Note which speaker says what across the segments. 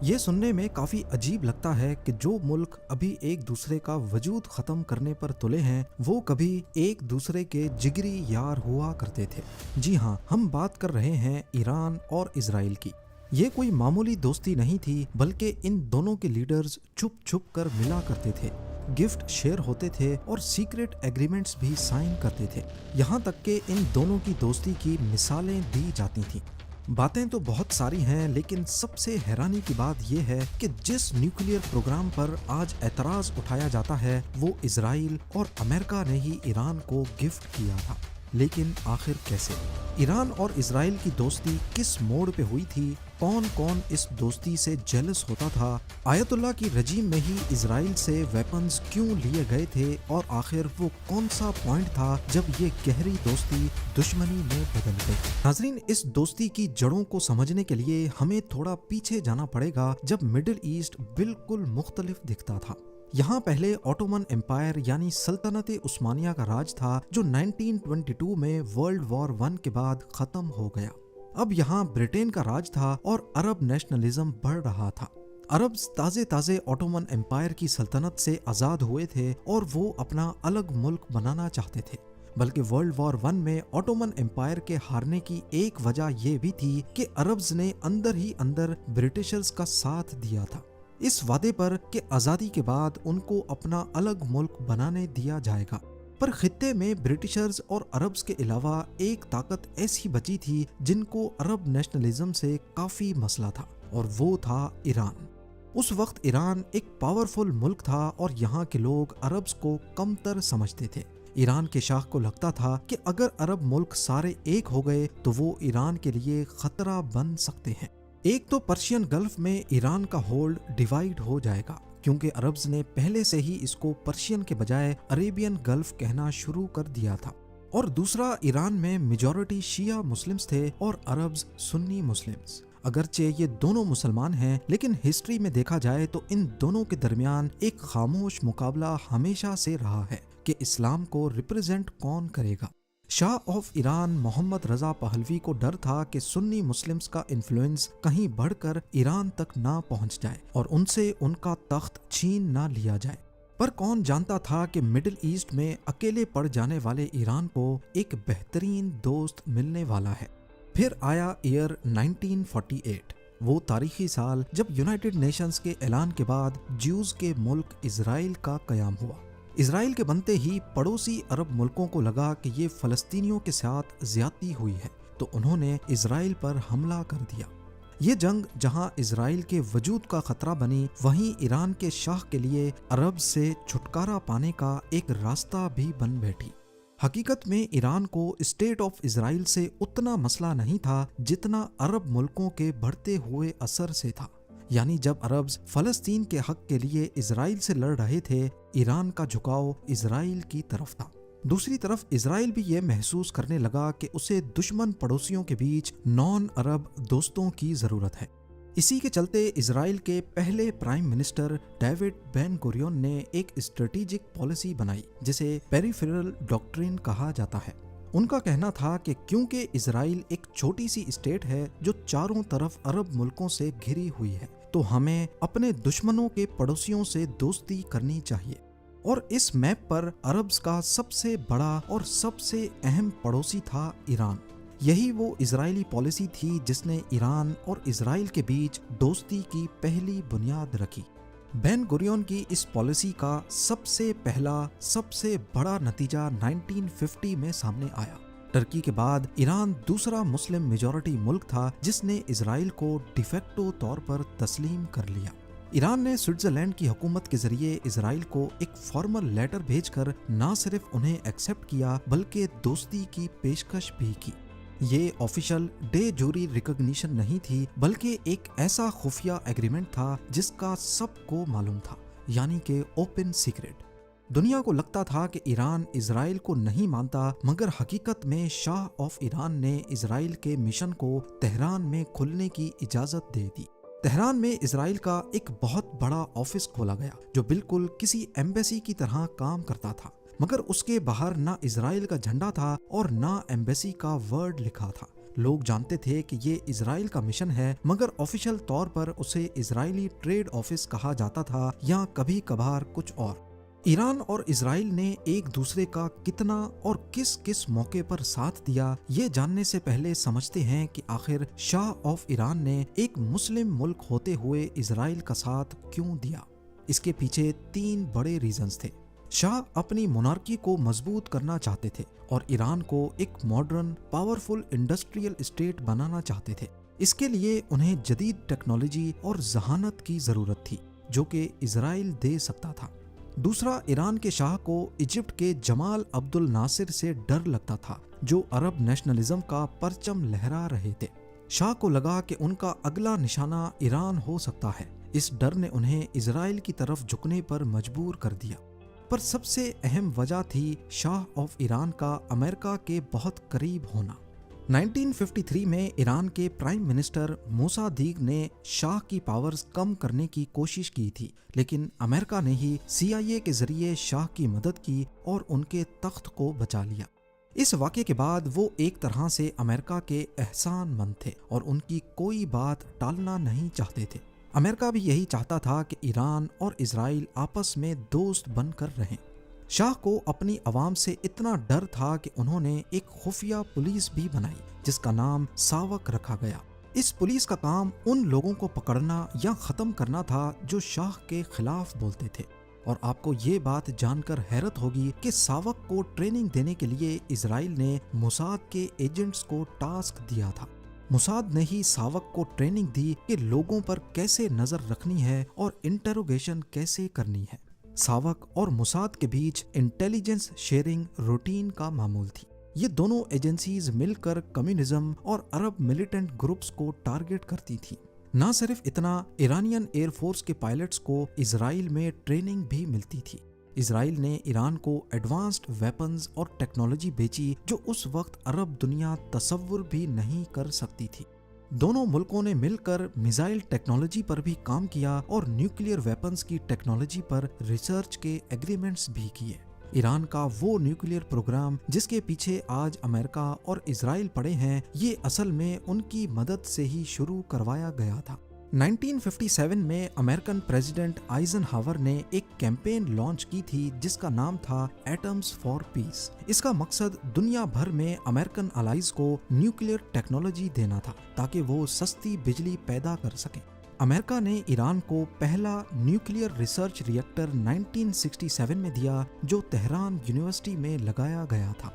Speaker 1: یہ سننے میں کافی عجیب لگتا ہے کہ جو ملک ابھی ایک دوسرے کا وجود ختم کرنے پر تلے ہیں وہ کبھی ایک دوسرے کے جگری یار ہوا کرتے تھے۔ جی ہاں، ہم بات کر رہے ہیں ایران اور اسرائیل کی۔ یہ کوئی معمولی دوستی نہیں تھی، بلکہ ان دونوں کے لیڈرز چھپ چھپ کر ملا کرتے تھے، گفٹ شیئر ہوتے تھے اور سیکرٹ ایگریمنٹس بھی سائن کرتے تھے۔ یہاں تک کہ ان دونوں کی دوستی کی مثالیں دی جاتی تھیں۔ باتیں تو بہت ساری ہیں، لیکن سب سے حیرانی کی بات یہ ہے کہ جس نیوکلیئر پروگرام پر آج اعتراض اٹھایا جاتا ہے وہ اسرائیل اور امریکہ نے ہی ایران کو گفٹ کیا تھا۔ لیکن آخر کیسے؟ ایران اور اسرائیل کی دوستی کس موڑ پہ ہوئی تھی؟ کون کون اس دوستی سے جیلس ہوتا تھا؟ آیت اللہ کی رجیم میں ہی اسرائیل سے ویپنز کیوں لیے گئے تھے؟ اور آخر وہ کون سا پوائنٹ تھا جب یہ گہری دوستی دشمنی میں بدل گئی؟ ناظرین، اس دوستی کی جڑوں کو سمجھنے کے لیے ہمیں تھوڑا پیچھے جانا پڑے گا، جب مڈل ایسٹ بالکل مختلف دکھتا تھا۔ یہاں پہلے آٹومن امپائر یعنی سلطنت عثمانیہ کا راج تھا، جو 1922 میں ورلڈ وار 1 کے بعد ختم ہو گیا۔ اب یہاں برٹین کا راج تھا اور عرب نیشنلزم بڑھ رہا تھا۔ عرب تازے آٹومن امپائر کی سلطنت سے آزاد ہوئے تھے اور وہ اپنا الگ ملک بنانا چاہتے تھے۔ بلکہ ورلڈ وار 1 میں آٹومن امپائر کے ہارنے کی ایک وجہ یہ بھی تھی کہ عربز نے اندر ہی اندر برٹشرز کا ساتھ دیا تھا، اس وعدے پر کہ آزادی کے بعد ان کو اپنا الگ ملک بنانے دیا جائے گا۔ پر خطے میں برٹشرز اور عربز کے علاوہ ایک طاقت ایسی بچی تھی جن کو عرب نیشنلزم سے کافی مسئلہ تھا، اور وہ تھا ایران۔ اس وقت ایران ایک پاورفل ملک تھا اور یہاں کے لوگ عربز کو کمتر سمجھتے تھے۔ ایران کے شاہ کو لگتا تھا کہ اگر عرب ملک سارے ایک ہو گئے تو وہ ایران کے لیے خطرہ بن سکتے ہیں۔ ایک تو پرشین گلف میں ایران کا ہولڈ ڈیوائیڈ ہو جائے گا، کیونکہ عربز نے پہلے سے ہی اس کو پرشین کے بجائے عریبین گلف کہنا شروع کر دیا تھا، اور دوسرا ایران میں میجورٹی شیعہ مسلمز تھے اور عربز سنی مسلمز۔ اگرچہ یہ دونوں مسلمان ہیں، لیکن ہسٹری میں دیکھا جائے تو ان دونوں کے درمیان ایک خاموش مقابلہ ہمیشہ سے رہا ہے کہ اسلام کو ریپرزینٹ کون کرے گا۔ شاہ آف ایران محمد رضا پہلوی کو ڈر تھا کہ سنی مسلمز کا انفلوئنس کہیں بڑھ کر ایران تک نہ پہنچ جائے اور ان سے ان کا تخت چھین نہ لیا جائے۔ پر کون جانتا تھا کہ مڈل ایسٹ میں اکیلے پڑ جانے والے ایران کو ایک بہترین دوست ملنے والا ہے۔ پھر آیا ایئر 1948، وہ تاریخی سال جب یونائٹڈ نیشنز کے اعلان کے بعد جیوز کے ملک اسرائیل کا قیام ہوا۔ اسرائیل کے بنتے ہی پڑوسی عرب ملکوں کو لگا کہ یہ فلسطینیوں کے ساتھ زیادتی ہوئی ہے، تو انہوں نے اسرائیل پر حملہ کر دیا۔ یہ جنگ جہاں اسرائیل کے وجود کا خطرہ بنی، وہیں ایران کے شاہ کے لیے عرب سے چھٹکارا پانے کا ایک راستہ بھی بن بیٹھی۔ حقیقت میں ایران کو اسٹیٹ آف اسرائیل سے اتنا مسئلہ نہیں تھا جتنا عرب ملکوں کے بڑھتے ہوئے اثر سے تھا۔ یعنی جب عربز فلسطین کے حق کے لیے اسرائیل سے لڑ رہے تھے، ایران کا جھکاؤ اسرائیل کی طرف تھا۔ دوسری طرف اسرائیل بھی یہ محسوس کرنے لگا کہ اسے دشمن پڑوسیوں کے بیچ نان عرب دوستوں کی ضرورت ہے۔ اسی کے چلتے اسرائیل کے پہلے پرائم منسٹر ڈیوڈ بین گوریون نے ایک اسٹریٹجک پالیسی بنائی جسے پیریفیرل ڈاکٹرین کہا جاتا ہے۔ ان کا کہنا تھا کہ کیونکہ اسرائیل ایک چھوٹی سی اسٹیٹ ہے جو چاروں طرف عرب ملکوں سے گھری ہوئی ہے، تو ہمیں اپنے دشمنوں کے پڑوسیوں سے دوستی کرنی چاہیے۔ اور اس میپ پر عربز کا سب سے بڑا اور سب سے اہم پڑوسی تھا ایران۔ یہی وہ اسرائیلی پالیسی تھی جس نے ایران اور اسرائیل کے بیچ دوستی کی پہلی بنیاد رکھی۔ بین گوریون کی اس پالیسی کا سب سے پہلا سب سے بڑا نتیجہ 1950 میں سامنے آیا۔ ترکی کے بعد ایران دوسرا مسلم میجورٹی ملک تھا جس نے اسرائیل کو ڈیفیکٹو طور پر تسلیم کر لیا۔ ایران نے سوئٹزرلینڈ کی حکومت کے ذریعے اسرائیل کو ایک فارمل لیٹر بھیج کر نہ صرف انہیں ایکسپٹ کیا بلکہ دوستی کی پیشکش بھی کی۔ یہ آفیشل ڈے جوری ریکگنیشن نہیں تھی، بلکہ ایک ایسا خفیہ ایگریمنٹ تھا جس کا سب کو معلوم تھا، یعنی کہ اوپن سیکرٹ۔ دنیا کو لگتا تھا کہ ایران اسرائیل کو نہیں مانتا، مگر حقیقت میں شاہ آف ایران نے اسرائیل کے مشن کو تہران میں کھلنے کی اجازت دے دی۔ تہران میں اسرائیل کا ایک بہت بڑا آفس کھولا گیا جو بالکل کسی ایمبیسی کی طرح کام کرتا تھا، مگر اس کے باہر نہ اسرائیل کا جھنڈا تھا اور نہ ایمبیسی کا ورڈ لکھا تھا۔ لوگ جانتے تھے کہ یہ اسرائیل کا مشن ہے، مگر آفیشل طور پر اسے اسرائیلی ٹریڈ آفس کہا جاتا تھا یا کبھی کبھار کچھ اور۔ ایران اور اسرائیل نے ایک دوسرے کا کتنا اور کس کس موقع پر ساتھ دیا، یہ جاننے سے پہلے سمجھتے ہیں کہ آخر شاہ آف ایران نے ایک مسلم ملک ہوتے ہوئے اسرائیل کا ساتھ کیوں دیا۔ اس کے پیچھے 3 بڑے ریزنز تھے۔ شاہ اپنی مونارکی کو مضبوط کرنا چاہتے تھے اور ایران کو ایک ماڈرن پاورفل انڈسٹریل اسٹیٹ بنانا چاہتے تھے۔ اس کے لیے انہیں جدید ٹیکنالوجی اور ذہانت کی ضرورت تھی جو کہ اسرائیل دے سکتا تھا۔ دوسرا، ایران کے شاہ کو ایجپٹ کے جمال عبد الناصر سے ڈر لگتا تھا جو عرب نیشنلزم کا پرچم لہرا رہے تھے۔ شاہ کو لگا کہ ان کا اگلا نشانہ ایران ہو سکتا ہے۔ اس ڈر نے انہیں اسرائیل کی طرف جھکنے پر مجبور کر دیا۔ پر سب سے اہم وجہ تھی شاہ آف ایران کا امریکہ کے بہت قریب ہونا۔ 1953 میں ایران کے پرائم منسٹر موسادیق نے شاہ کی پاورز کم کرنے کی کوشش کی تھی، لیکن امریکہ نے ہی CIA کے ذریعے شاہ کی مدد کی اور ان کے تخت کو بچا لیا۔ اس واقعے کے بعد وہ ایک طرح سے امریکہ کے احسان مند تھے اور ان کی کوئی بات ٹالنا نہیں چاہتے تھے۔ امریکہ بھی یہی چاہتا تھا کہ ایران اور اسرائیل آپس میں دوست بن کر رہیں۔ شاہ کو اپنی عوام سے اتنا ڈر تھا کہ انہوں نے ایک خفیہ پولیس بھی بنائی جس کا نام ساوک رکھا گیا۔ اس پولیس کا کام ان لوگوں کو پکڑنا یا ختم کرنا تھا جو شاہ کے خلاف بولتے تھے۔ اور آپ کو یہ بات جان کر حیرت ہوگی کہ ساوک کو ٹریننگ دینے کے لیے اسرائیل نے موساد کے ایجنٹس کو ٹاسک دیا تھا۔ موساد نے ہی ساوک کو ٹریننگ دی کہ لوگوں پر کیسے نظر رکھنی ہے اور انٹروگیشن کیسے کرنی ہے۔ ساوک اور موساد کے بیچ انٹیلیجنس شیئرنگ روٹین کا معمول تھی۔ یہ دونوں ایجنسیز مل کر کمیونزم اور عرب ملیٹنٹ گروپس کو ٹارگٹ کرتی تھیں۔ نہ صرف اتنا، ایرانین ایئر فورس کے پائلٹس کو اسرائیل میں ٹریننگ بھی ملتی تھی۔ اسرائیل نے ایران کو ایڈوانسڈ ویپنز اور ٹیکنالوجی بیچی جو اس وقت عرب دنیا تصور بھی نہیں کر سکتی تھی۔ دونوں ملکوں نے مل کر میزائل ٹیکنالوجی پر بھی کام کیا اور نیوکلیئر ویپنز کی ٹیکنالوجی پر ریسرچ کے ایگریمنٹس بھی کیے۔ ایران کا وہ نیوکلیئر پروگرام جس کے پیچھے آج امریکہ اور اسرائیل پڑے ہیں، یہ اصل میں ان کی مدد سے ہی شروع کروایا گیا تھا۔ 1957 میں امریکن پریزیڈنٹ آئزن ہاور نے ایک کیمپین لانچ کی تھی جس کا نام تھا ایٹمز فار پیس۔ اس کا مقصد دنیا بھر میں امریکن الائز کو نیوکلیئر ٹیکنالوجی دینا تھا تاکہ وہ سستی بجلی پیدا کر سکیں۔ امریکہ نے ایران کو پہلا نیوکلیئر ریسرچ ری ایکٹر 1967 میں دیا جو تہران یونیورسٹی میں لگایا گیا تھا۔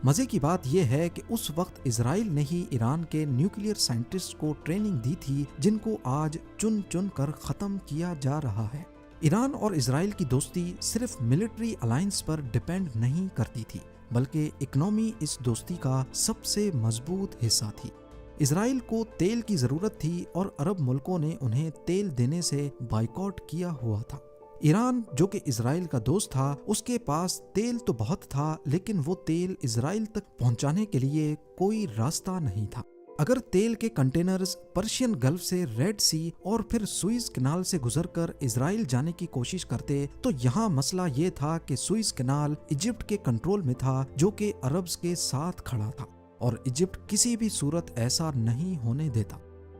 Speaker 1: مزے کی بات یہ ہے کہ اس وقت اسرائیل نے ہی ایران کے نیوکلیئر سائنٹسٹ کو ٹریننگ دی تھی جن کو آج چن چن کر ختم کیا جا رہا ہے۔ ایران اور اسرائیل کی دوستی صرف ملٹری الائنس پر ڈیپینڈ نہیں کرتی تھی بلکہ اکنامی اس دوستی کا سب سے مضبوط حصہ تھی۔ اسرائیل کو تیل کی ضرورت تھی اور عرب ملکوں نے انہیں تیل دینے سے بائیکاٹ کیا ہوا تھا۔ ایران جو کہ اسرائیل کا دوست تھا، اس کے پاس تیل تو بہت تھا لیکن وہ تیل اسرائیل تک پہنچانے کے لیے کوئی راستہ نہیں تھا۔ اگر تیل کے کنٹینرز پرشین گلف سے ریڈ سی اور پھر سوئز کینال سے گزر کر اسرائیل جانے کی کوشش کرتے تو یہاں مسئلہ یہ تھا کہ سوئز کینال ایجپٹ کے کنٹرول میں تھا جو کہ عربز کے ساتھ کھڑا تھا اور ایجپٹ کسی بھی صورت ایسا نہیں ہونے دیتا۔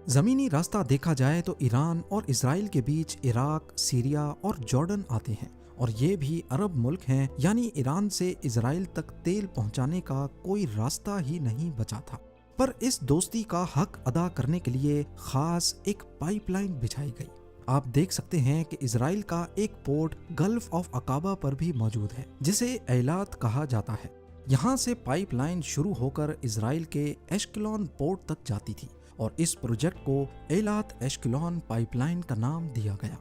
Speaker 1: زمینی راستہ دیکھا جائے تو ایران اور اسرائیل کے بیچ عراق، سیریا اور جارڈن آتے ہیں اور یہ بھی عرب ملک ہیں، یعنی ایران سے اسرائیل تک تیل پہنچانے کا کوئی راستہ ہی نہیں بچا تھا۔ پر اس دوستی کا حق ادا کرنے کے لیے خاص ایک پائپ لائن بچھائی گئی۔ آپ دیکھ سکتے ہیں کہ اسرائیل کا ایک پورٹ گلف آف عقابہ پر بھی موجود ہے جسے ایلات کہا جاتا ہے۔ یہاں سے پائپ لائن شروع ہو کر اسرائیل کے ایشکلون پورٹ تک جاتی تھی اور اس پروجیکٹ کو ایلات ایشکلون پائپ لائن کا نام دیا گیا۔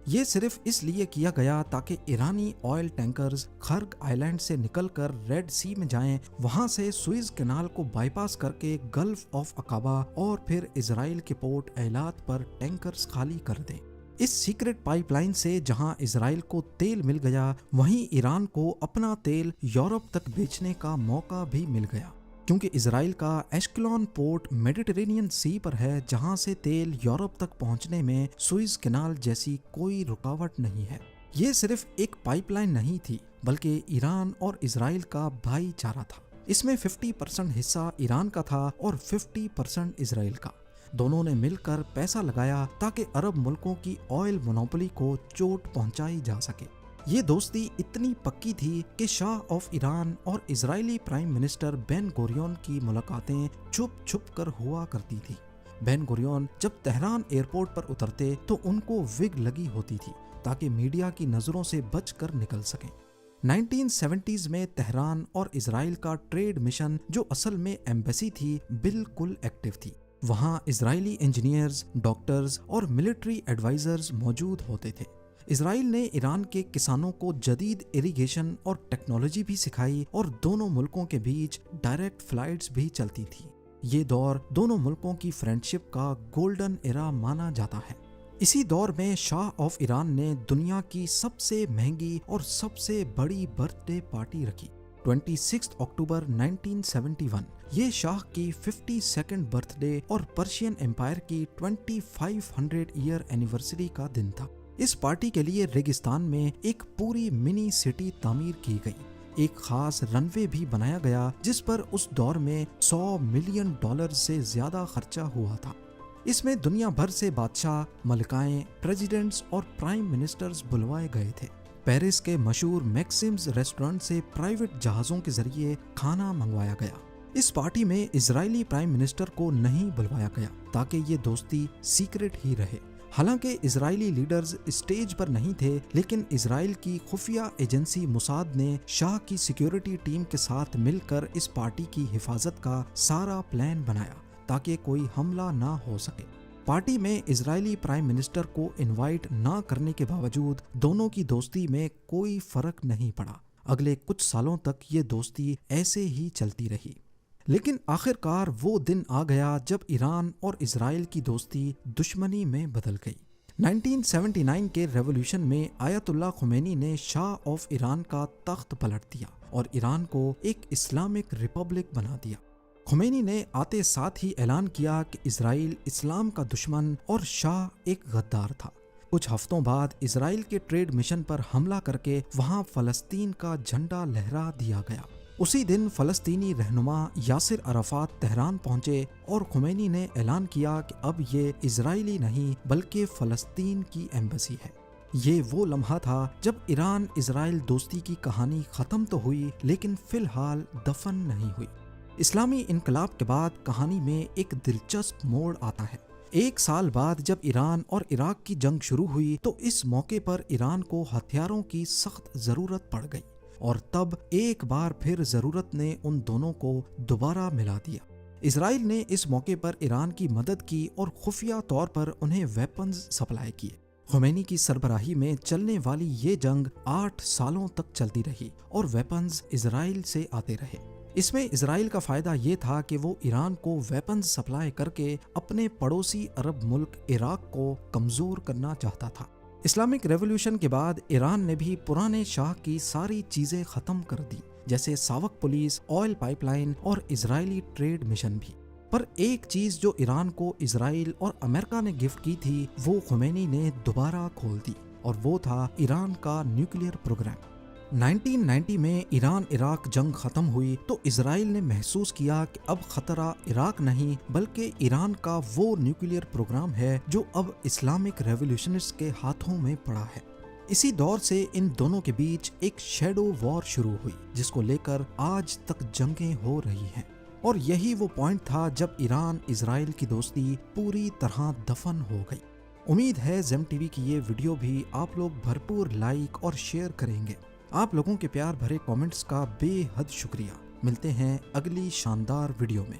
Speaker 1: یہ صرف اس لیے کیا گیا تاکہ ایرانی آئل ٹینکرز خرگ آئی لینڈ سے نکل کر ریڈ سی میں جائیں، وہاں سے سوئز کینال کو بائی پاس کر کے گلف آف عقابہ اور پھر اسرائیل کے پورٹ ایلات پر ٹینکرز خالی کر دیں۔ اس سیکرٹ پائپ لائن سے جہاں اسرائیل کو تیل مل گیا، وہیں ایران کو اپنا تیل یورپ تک بیچنے کا موقع بھی مل گیا، کیونکہ اسرائیل کا ایشکلون پورٹ میڈیٹرینین سی پر ہے جہاں سے تیل یورپ تک پہنچنے میں سوئز کینال جیسی کوئی رکاوٹ نہیں ہے۔ یہ صرف ایک پائپ لائن نہیں تھی بلکہ ایران اور اسرائیل کا بھائی چارہ تھا۔ اس میں 50% حصہ ایران کا تھا اور 50% اسرائیل کا۔ دونوں نے مل کر پیسہ لگایا تاکہ عرب ملکوں کی آئل مونوپولی کو چوٹ پہنچائی جا سکے۔ یہ دوستی اتنی پکی تھی کہ شاہ آف ایران اور اسرائیلی پرائم منسٹر بین گوریون کی ملاقاتیں چھپ چھپ کر ہوا کرتی تھی۔ بین گوریون جب تہران ایئرپورٹ پر اترتے تو ان کو وگ لگی ہوتی تھی تاکہ میڈیا کی نظروں سے بچ کر نکل سکیں۔ 1970s میں تہران اور اسرائیل کا ٹریڈ مشن جو اصل میں ایمبیسی تھی بالکل ایکٹیو تھی۔ وہاں اسرائیلی انجینئرز، ڈاکٹرز اور ملٹری ایڈوائزرز موجود ہوتے تھے۔ اسرائیل نے ایران کے کسانوں کو جدید اریگیشن اور ٹیکنالوجی بھی سکھائی اور دونوں ملکوں کے بیچ ڈائریکٹ فلائٹس بھی چلتی تھی۔ یہ دور دونوں ملکوں کی فرینڈشپ کا گولڈن ایرا مانا جاتا ہے۔ اسی دور میں شاہ آف ایران نے دنیا کی سب سے مہنگی اور سب سے بڑی برتھ ڈے پارٹی رکھی۔ 26 اکتوبر 1971 یہ شاہ کی 52 برتھ ڈے اور پرشین امپائر کی 2500 ایئر اینیورسری کا دن تھا۔ اس پارٹی کے لیے ریگستان میں ایک پوری منی سٹی تعمیر کی گئی۔ ایک خاص رن وے بھی بنایا گیا جس پر اس دور میں $100 ملین سے زیادہ خرچہ ہوا تھا۔ اس میں دنیا بھر سے بادشاہ، ملکائیں، پریزیڈنٹس اور پرائم منسٹرز بلوائے گئے تھے۔ پیرس کے مشہور میکسمز ریسٹورنٹ سے پرائیویٹ جہازوں کے ذریعے کھانا منگوایا گیا۔ اس پارٹی میں اسرائیلی پرائم منسٹر کو نہیں بلوایا گیا تاکہ یہ دوستی سیکرٹ ہی رہے۔ حالانکہ اسرائیلی لیڈرز اسٹیج پر نہیں تھے، لیکن اسرائیل کی خفیہ ایجنسی موساد نے شاہ کی سیکیورٹی ٹیم کے ساتھ مل کر اس پارٹی کی حفاظت کا سارا پلان بنایا تاکہ کوئی حملہ نہ ہو سکے۔ پارٹی میں اسرائیلی پرائم منسٹر کو انوائٹ نہ کرنے کے باوجود دونوں کی دوستی میں کوئی فرق نہیں پڑا۔ اگلے کچھ سالوں تک یہ دوستی ایسے ہی چلتی رہی، لیکن آخرکار وہ دن آ گیا جب ایران اور اسرائیل کی دوستی دشمنی میں بدل گئی۔ 1979 کے ریولوشن میں آیت اللہ خمینی نے شاہ آف ایران کا تخت پلٹ دیا اور ایران کو ایک اسلامک ریپبلک بنا دیا۔ خمینی نے آتے ساتھ ہی اعلان کیا کہ اسرائیل اسلام کا دشمن اور شاہ ایک غدار تھا۔ کچھ ہفتوں بعد اسرائیل کے ٹریڈ مشن پر حملہ کر کے وہاں فلسطین کا جھنڈا لہرا دیا گیا۔ اسی دن فلسطینی رہنما یاسر عرفات تہران پہنچے اور خمینی نے اعلان کیا کہ اب یہ اسرائیلی نہیں بلکہ فلسطین کی ایمبیسی ہے۔ یہ وہ لمحہ تھا جب ایران اسرائیل دوستی کی کہانی ختم تو ہوئی لیکن فی الحال دفن نہیں ہوئی۔ اسلامی انقلاب کے بعد کہانی میں ایک دلچسپ موڑ آتا ہے۔ 1 سال بعد جب ایران اور عراق کی جنگ شروع ہوئی تو اس موقع پر ایران کو ہتھیاروں کی سخت ضرورت پڑ گئی، اور تب ایک بار پھر ضرورت نے ان دونوں کو دوبارہ ملا دیا۔ اسرائیل نے اس موقع پر ایران کی مدد کی اور خفیہ طور پر انہیں ویپنز سپلائی کیے۔ خمینی کی سربراہی میں چلنے والی یہ جنگ 8 سالوں تک چلتی رہی اور ویپنز اسرائیل سے آتے رہے۔ اس میں اسرائیل کا فائدہ یہ تھا کہ وہ ایران کو ویپنز سپلائی کر کے اپنے پڑوسی عرب ملک عراق کو کمزور کرنا چاہتا تھا۔ اسلامک ریولوشن کے بعد ایران نے بھی پرانے شاہ کی ساری چیزیں ختم کر دی، جیسے ساوک پولیس، آئل پائپ لائن اور اسرائیلی ٹریڈ مشن بھی۔ پر ایک چیز جو ایران کو اسرائیل اور امریکہ نے گفٹ کی تھی وہ خمینی نے دوبارہ کھول دی، اور وہ تھا ایران کا نیوکلیئر پروگرام۔ 1990 میں ایران عراق جنگ ختم ہوئی تو اسرائیل نے محسوس کیا کہ اب خطرہ عراق نہیں بلکہ ایران کا وہ نیوکلیئر پروگرام ہے جو اب اسلامک ریولوشنسٹ کے ہاتھوں میں پڑا ہے۔ اسی دور سے ان دونوں کے بیچ ایک شیڈو وار شروع ہوئی جس کو لے کر آج تک جنگیں ہو رہی ہیں، اور یہی وہ پوائنٹ تھا جب ایران اسرائیل کی دوستی پوری طرح دفن ہو گئی۔ امید ہے زیم ٹی وی کی یہ ویڈیو بھی آپ لوگ بھرپور لائک اور شیئر کریں گے۔ آپ لوگوں کے پیار بھرے کامنٹس کا بے حد شکریہ۔ ملتے ہیں اگلی شاندار ویڈیو میں۔